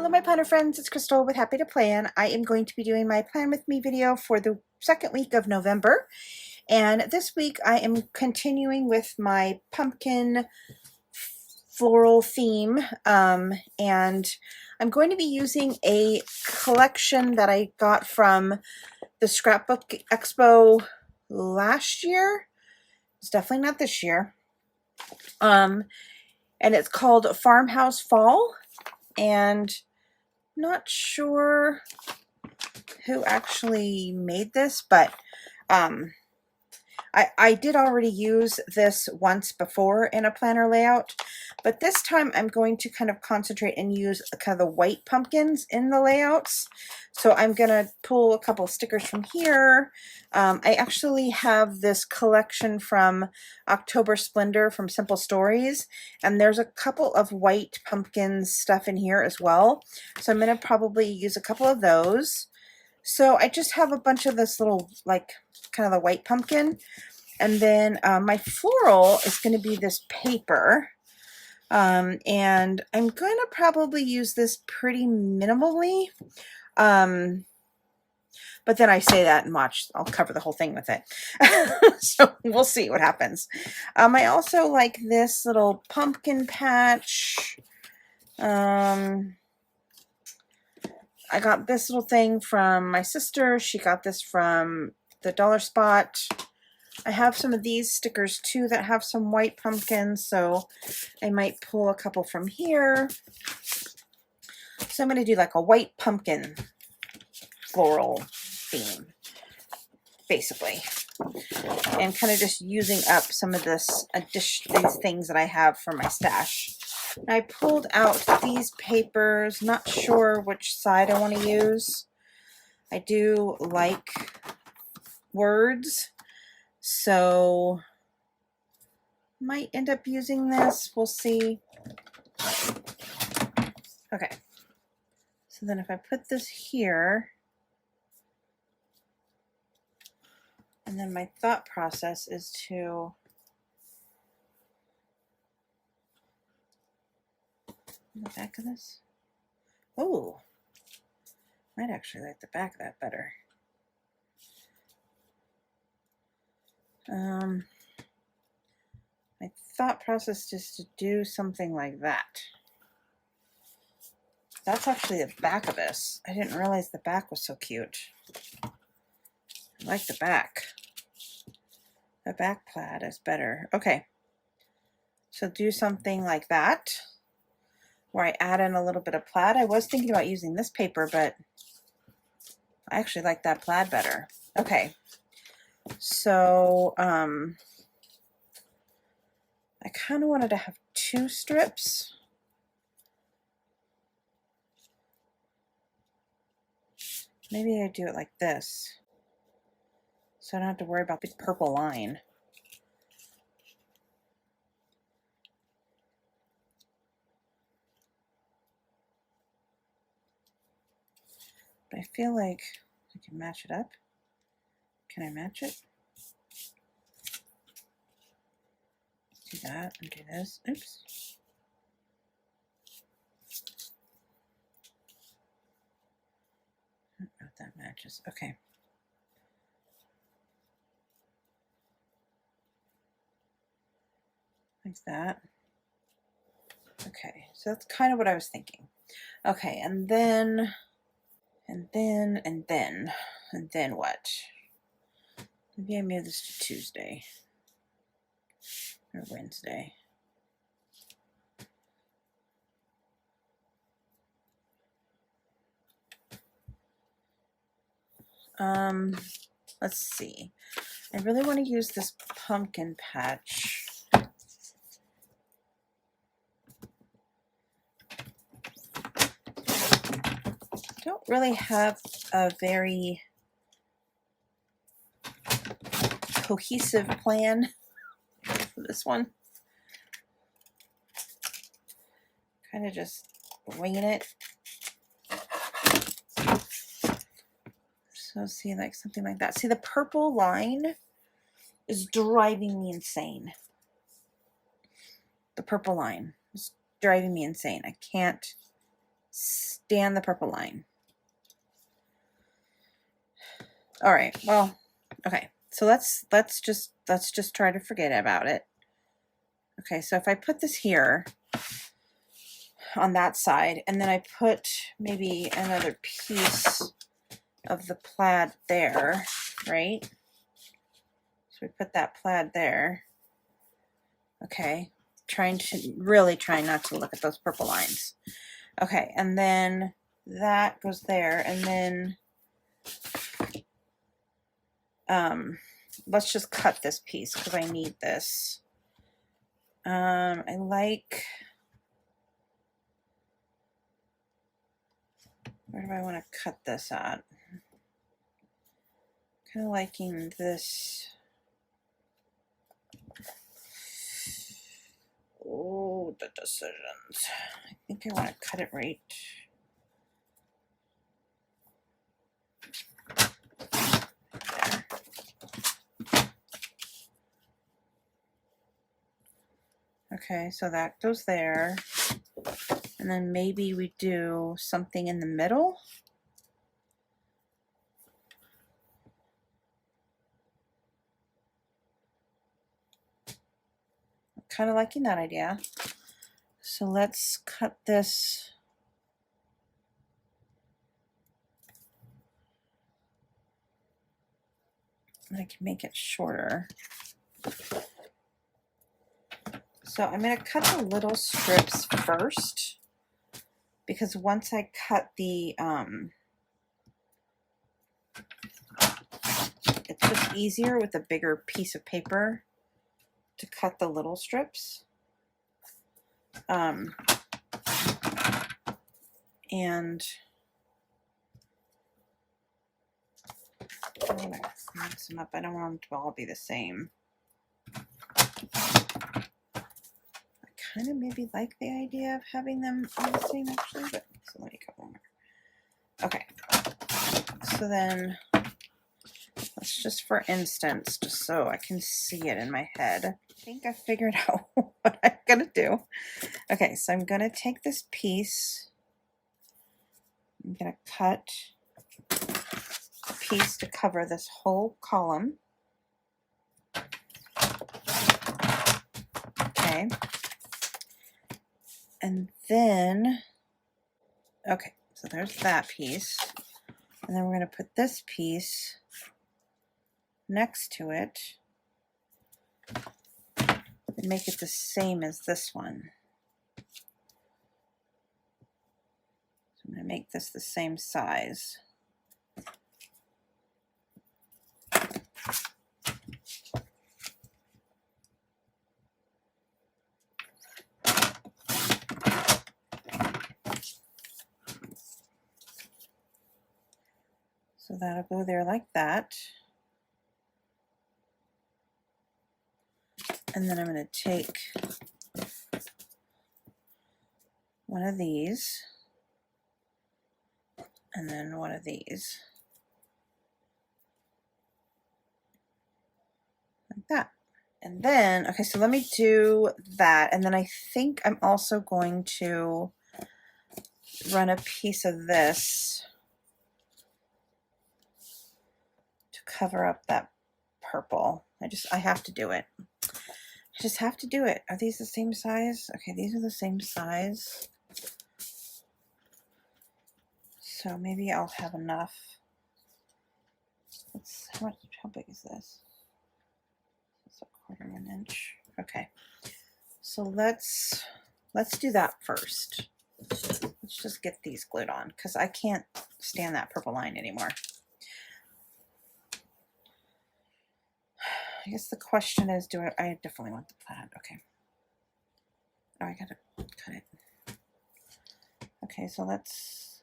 Hello my planner friends, it's Crystal with Happy to Plan. I am going to be doing my Plan With Me video for the second week of November. And this week I am continuing with my pumpkin floral theme. And I'm going to be using a collection that I got from the Scrapbook Expo last year. It's definitely not this year. And it's called Farmhouse Fall. And not sure who actually made this, but I did already use this once before in a planner layout, but this time I'm going to kind of concentrate and use kind of the white pumpkins in the layouts. So I'm going to pull a couple stickers from here. I actually have this collection from October Splendor from Simple Stories, and there's a couple of white pumpkins stuff in here as well. So I'm going to probably use a couple of those. So I just have a bunch of this little, like, kind of the white pumpkin. And then my floral is going to be this paper. And I'm going to probably use this pretty minimally. But then I say that and watch, I'll cover the whole thing with it. So we'll see what happens. I also like this little pumpkin patch. I got this little thing from my sister. She got this from the Dollar Spot. I have some of these stickers too that have some white pumpkins, so I might pull a couple from here. So I'm going to do like a white pumpkin floral theme, basically. And kind of just using up some of these things that I have from my stash. I pulled out these papers, not sure which side I want to use. I do like words, so might end up using this. We'll see. Okay, so then if I put this here, and then my thought process is to the back of this. Oh, might actually like the back of that better. My thought process is to do something like that. That's actually the back of this. I didn't realize the back was so cute. I like the back. The back plaid is better. Okay. So do something like that, where I add in a little bit of plaid. I was thinking about using this paper, but I actually like that plaid better. Okay. So, I kind of wanted to have 2 strips. Maybe I do it like this, so I don't have to worry about the purple line. But I feel like I can match it up. Can I match it? Do that and do this. Oops. I don't know if that matches. Okay. Like that. Okay, so that's kind of what I was thinking. Okay, and then what? Maybe I move this to Tuesday or Wednesday. Let's see. I really want to use this pumpkin patch. Don't really have a very cohesive plan for this one. Kind of just winging it. So see, like something like that. See, the purple line is driving me insane. The purple line is driving me insane. I can't stand the purple line. All right, well, okay, so let's just try to forget about it. Okay, so if I put this here on that side, and then I put maybe another piece of the plaid there, right? So we put that plaid there. Okay, really trying not to look at those purple lines. Okay, and then that goes there, and then let's just cut this piece because I need this. I like, where do I want to cut this at? Kind of liking this. Oh, the decisions. I think I want to cut it right. Okay, so that goes there. And then maybe we do something in the middle. I'm kind of liking that idea. So let's cut this. I can make it shorter. So I'm going to cut the little strips first, because once I cut the, it's just easier with a bigger piece of paper to cut the little strips. And I'm going to mix them up. I don't want them to all be the same. Kind of maybe like the idea of having them all the same actually, but so let me cut one more. Okay, so then let's just, for instance, just so I can see it in my head, I think I figured out what I'm gonna do. Okay, so I'm gonna take this piece, I'm gonna cut a piece to cover this whole column. Okay. And then, okay, so there's that piece. And then we're going to put this piece next to it and make it the same as this one. So I'm going to make this the same size. So that'll go there like that. And then I'm going to take one of these and then one of these. Like that. And then, okay, so let me do that. And then I think I'm also going to run a piece of this to cover up that purple. I have to do it. I just have to do it. Are these the same size? Okay, these are the same size. So maybe I'll have enough. How big is this? It's a 1/4 inch. Okay. So let's do that first. Let's just get these glued on because I can't stand that purple line anymore. I guess the question is, I definitely want the plaid. Okay. Oh, I gotta cut it. Okay, so let's.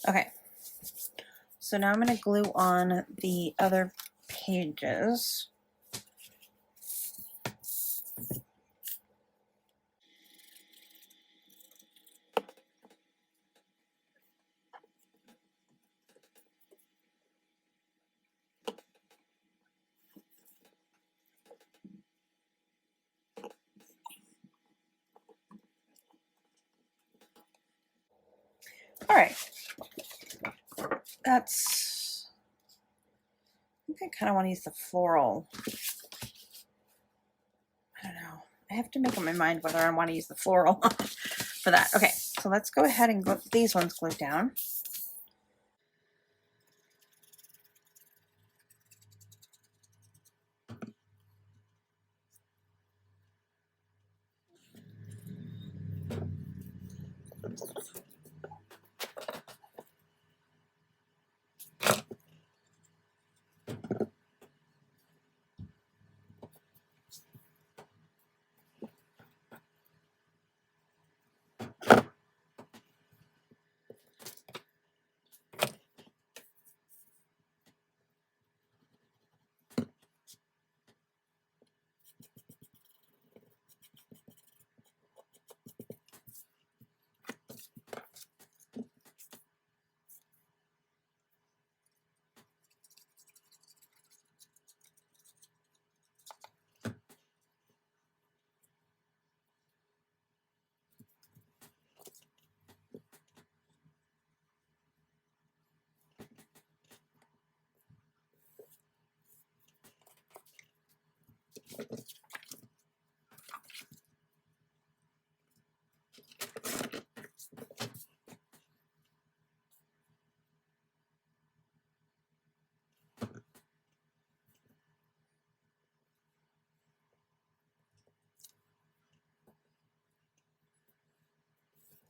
Okay, So now I'm going to glue on the other pages. All right, that's, I think I kind of want to use the floral. I don't know. I have to make up my mind whether I want to use the floral for that. Okay, so let's go ahead and get these ones glued down.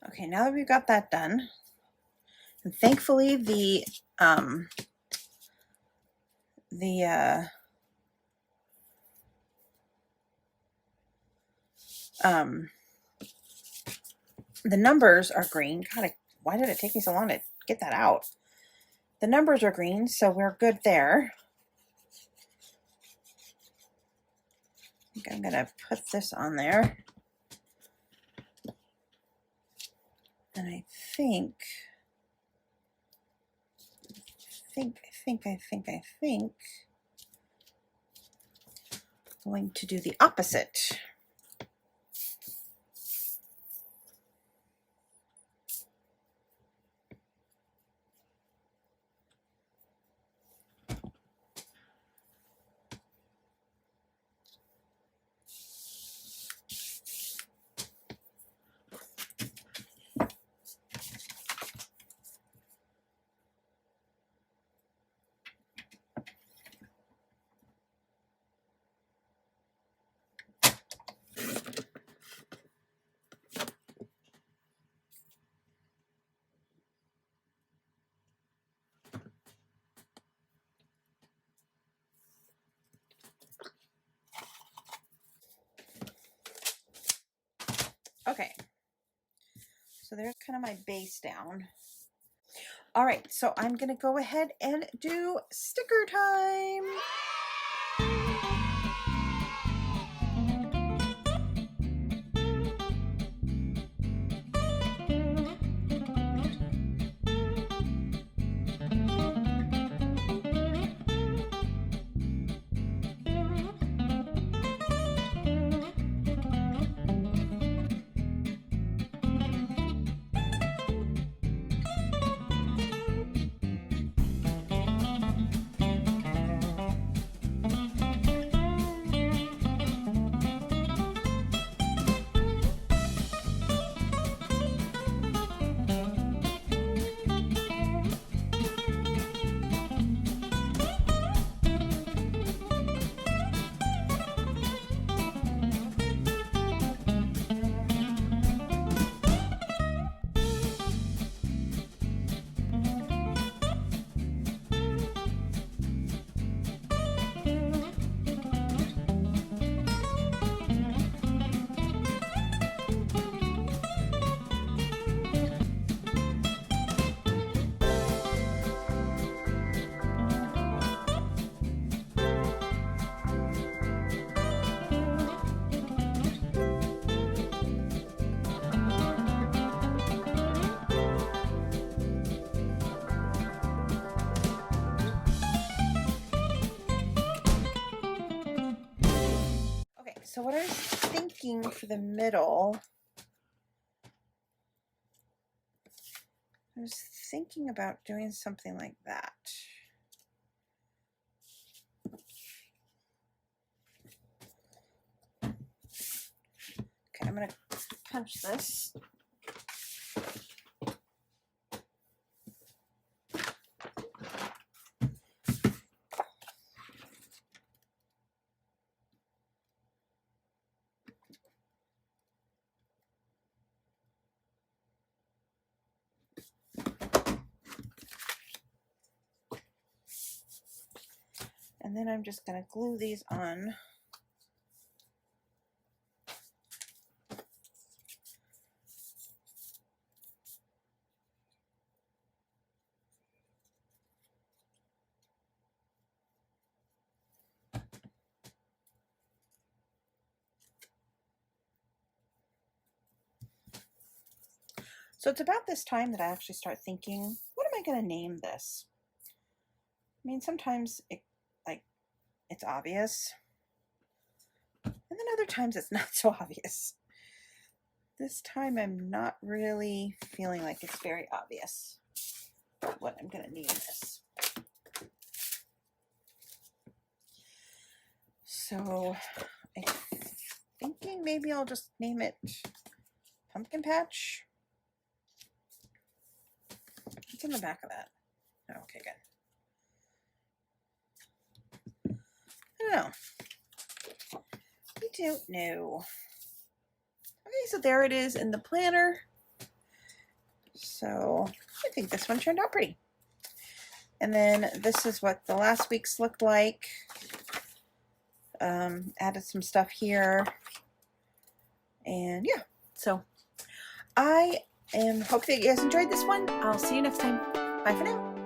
Okay, now that we've got that done, and thankfully the numbers are green. God, why did it take me so long to get that out? The numbers are green, so we're good there. I think I'm gonna put this on there. And I think I'm going to do the opposite. Okay, so there's kind of my base down. All right, so I'm gonna go ahead and do sticker time. So what I was thinking for the middle, I was thinking about doing something like that. Okay, I'm going to punch this. And then I'm just going to glue these on. So it's about this time that I actually start thinking, what am I going to name this? I mean, sometimes it's obvious, and then other times it's not so obvious. This time I'm not really feeling like it's very obvious what I'm going to name this. So I'm thinking maybe I'll just name it Pumpkin Patch. What's in the back of that? Oh, okay, good. I don't know. I don't know. Okay, so there it is in the planner. So I think this one turned out pretty. And then this is what the last week's looked like. Added some stuff here. And yeah, so I hope that you guys enjoyed this one. I'll see you next time. Bye for now.